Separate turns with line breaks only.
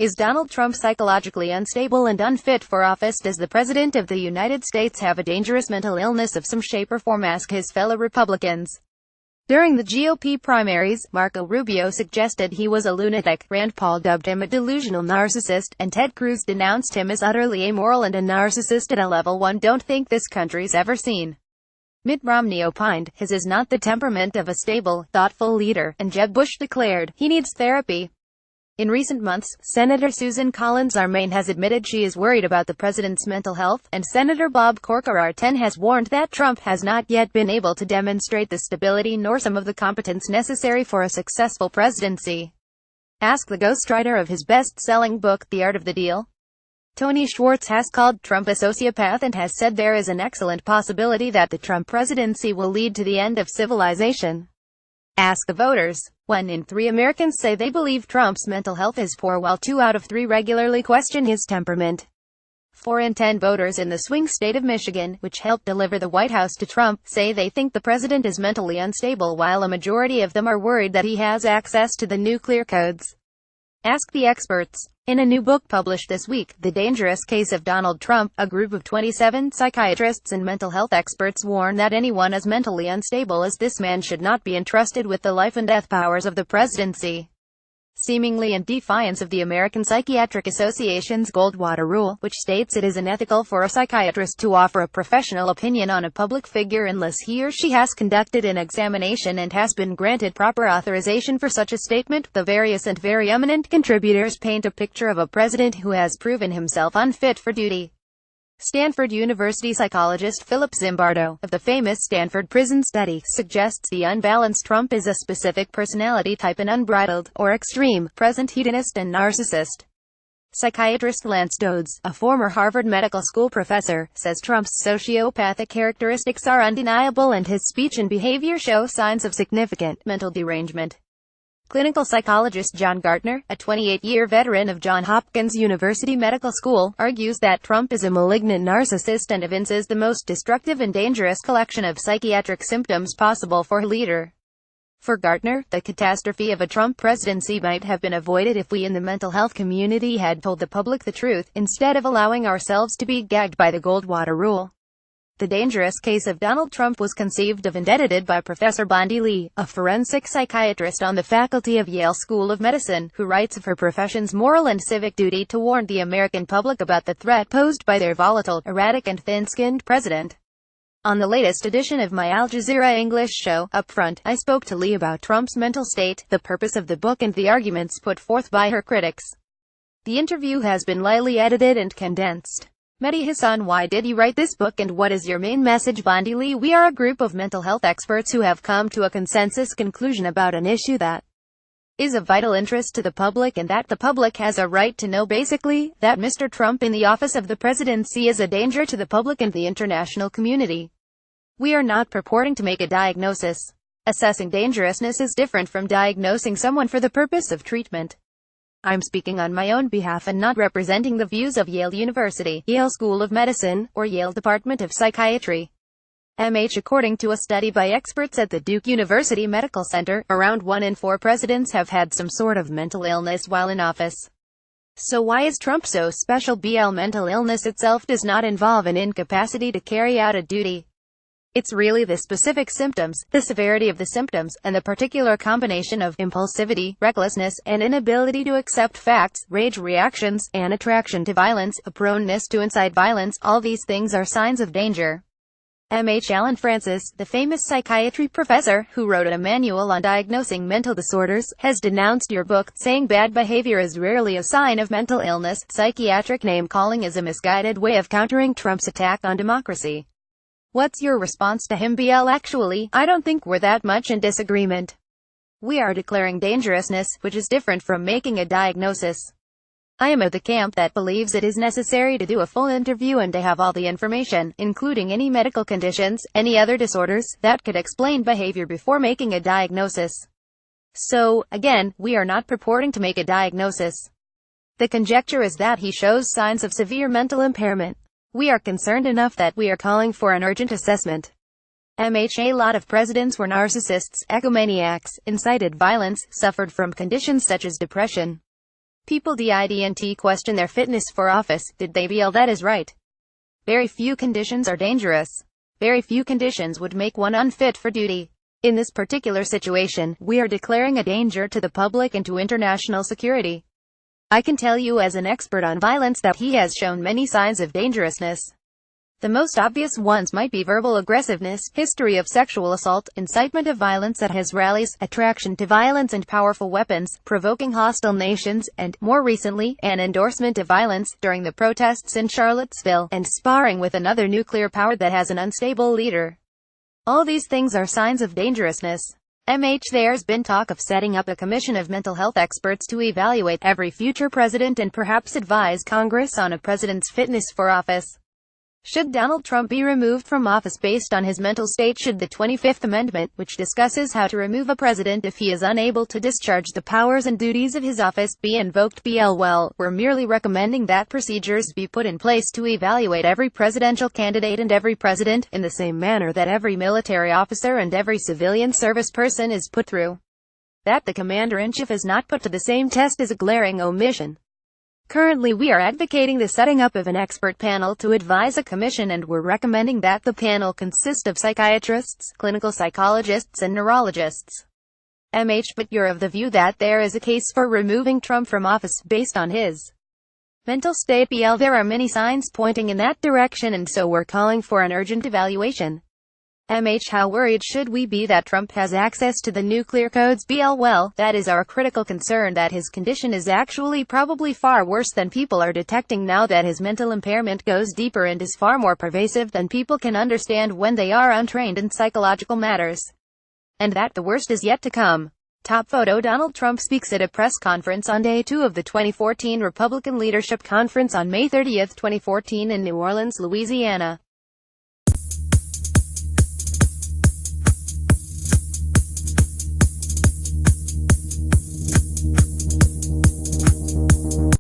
Is Donald Trump psychologically unstable and unfit for office? Does the President of the United States have a dangerous mental illness of some shape or form? Ask his fellow Republicans. During the GOP primaries, Marco Rubio suggested he was a lunatic, Rand Paul dubbed him a delusional narcissist, and Ted Cruz denounced him as utterly amoral and a narcissist at a level one don't think this country's ever seen. Mitt Romney opined, his is not the temperament of a stable, thoughtful leader, and Jeb Bush declared, he needs therapy. In recent months, Senator Susan Collins Armain has admitted she is worried about the president's mental health, and Senator Bob Corker has warned that Trump has not yet been able to demonstrate the stability nor some of the competence necessary for a successful presidency. Ask the ghostwriter of his best-selling book, The Art of the Deal. Tony Schwartz has called Trump a sociopath and has said there is an excellent possibility that the Trump presidency will lead to the end of civilization. Ask the voters. 1 in 3 Americans say they believe Trump's mental health is poor, while 2 out of 3 regularly question his temperament. 4 in 10 voters in the swing state of Michigan, which helped deliver the White House to Trump, say they think the president is mentally unstable, while a majority of them are worried that he has access to the nuclear codes. Ask the experts. In a new book published this week, The Dangerous Case of Donald Trump, a group of 27 psychiatrists and mental health experts warn that anyone as mentally unstable as this man should not be entrusted with the life and death powers of the presidency. Seemingly in defiance of the American Psychiatric Association's Goldwater Rule, which states it is unethical for a psychiatrist to offer a professional opinion on a public figure unless he or she has conducted an examination and has been granted proper authorization for such a statement, the various and very eminent contributors paint a picture of a president who has proven himself unfit for duty. Stanford University psychologist Philip Zimbardo, of the famous Stanford Prison Study, suggests the unbalanced Trump is a specific personality type, an unbridled, or extreme, present hedonist and narcissist. Psychiatrist Lance Dodds, a former Harvard Medical School professor, says Trump's sociopathic characteristics are undeniable and his speech and behavior show signs of significant mental derangement. Clinical psychologist John Gartner, a 28-year veteran of Johns Hopkins University Medical School, argues that Trump is a malignant narcissist and evinces the most destructive and dangerous collection of psychiatric symptoms possible for a leader. For Gartner, the catastrophe of a Trump presidency might have been avoided if we in the mental health community had told the public the truth, instead of allowing ourselves to be gagged by the Goldwater Rule. The Dangerous Case of Donald Trump was conceived of and edited by Professor Bondi Lee, a forensic psychiatrist on the faculty of Yale School of Medicine, who writes of her profession's moral and civic duty to warn the American public about the threat posed by their volatile, erratic and thin-skinned president. On the latest edition of my Al Jazeera English show, Up Front, I spoke to Lee about Trump's mental state, the purpose of the book and the arguments put forth by her critics. The interview has been lightly edited and condensed. Mehdi Hassan, why did you write this book and what is your main message? Bondi Lee, we are a group of mental health experts who have come to a consensus conclusion about an issue that is of vital interest to the public and that the public has a right to know, basically, that Mr. Trump in the office of the presidency is a danger to the public and the international community. We are not purporting to make a diagnosis. Assessing dangerousness is different from diagnosing someone for the purpose of treatment. I'm speaking on my own behalf and not representing the views of Yale University, Yale School of Medicine, or Yale Department of Psychiatry. According to a study by experts at the Duke University Medical Center, around 1 in 4 presidents have had some sort of mental illness while in office. So why is Trump so special? Mental illness itself does not involve an incapacity to carry out a duty. It's really the specific symptoms, the severity of the symptoms, and the particular combination of impulsivity, recklessness, and inability to accept facts, rage reactions, an attraction to violence, a proneness to incite violence. All these things are signs of danger. Alan Francis, the famous psychiatry professor, who wrote a manual on diagnosing mental disorders, has denounced your book, saying bad behavior is rarely a sign of mental illness. Psychiatric name-calling is a misguided way of countering Trump's attack on democracy. What's your response to him? Actually, I don't think we're that much in disagreement. We are declaring dangerousness, which is different from making a diagnosis. I am of the camp that believes it is necessary to do a full interview and to have all the information, including any medical conditions, any other disorders, that could explain behavior before making a diagnosis. So, again, we are not purporting to make a diagnosis. The conjecture is that he shows signs of severe mental impairment. We are concerned enough that we are calling for an urgent assessment. A lot of presidents were narcissists, egomaniacs, incited violence, suffered from conditions such as depression. People didn't question their fitness for office, did they? BL, that is right. Very few conditions are dangerous. Very few conditions would make one unfit for duty. In this particular situation, we are declaring a danger to the public and to international security. I can tell you as an expert on violence that he has shown many signs of dangerousness. The most obvious ones might be verbal aggressiveness, history of sexual assault, incitement of violence at his rallies, attraction to violence and powerful weapons, provoking hostile nations, and, more recently, an endorsement of violence during the protests in Charlottesville, and sparring with another nuclear power that has an unstable leader. All these things are signs of dangerousness. There's been talk of setting up a commission of mental health experts to evaluate every future president and perhaps advise Congress on a president's fitness for office. Should Donald Trump be removed from office based on his mental state? Should the 25th Amendment, which discusses how to remove a president if he is unable to discharge the powers and duties of his office, be invoked? Well, we're merely recommending that procedures be put in place to evaluate every presidential candidate and every president, in the same manner that every military officer and every civilian service person is put through. That the commander-in-chief is not put to the same test is a glaring omission. Currently we are advocating the setting up of an expert panel to advise a commission, and we're recommending that the panel consist of psychiatrists, clinical psychologists and neurologists. But you're of the view that there is a case for removing Trump from office based on his mental state? There are many signs pointing in that direction, and so we're calling for an urgent evaluation. How worried should we be that Trump has access to the nuclear codes? Well, that is our critical concern, that his condition is actually probably far worse than people are detecting now, that his mental impairment goes deeper and is far more pervasive than people can understand when they are untrained in psychological matters. And that the worst is yet to come. Top photo: Donald Trump speaks at a press conference on day 2 of the 2014 Republican Leadership Conference on May 30, 2014 in New Orleans, Louisiana.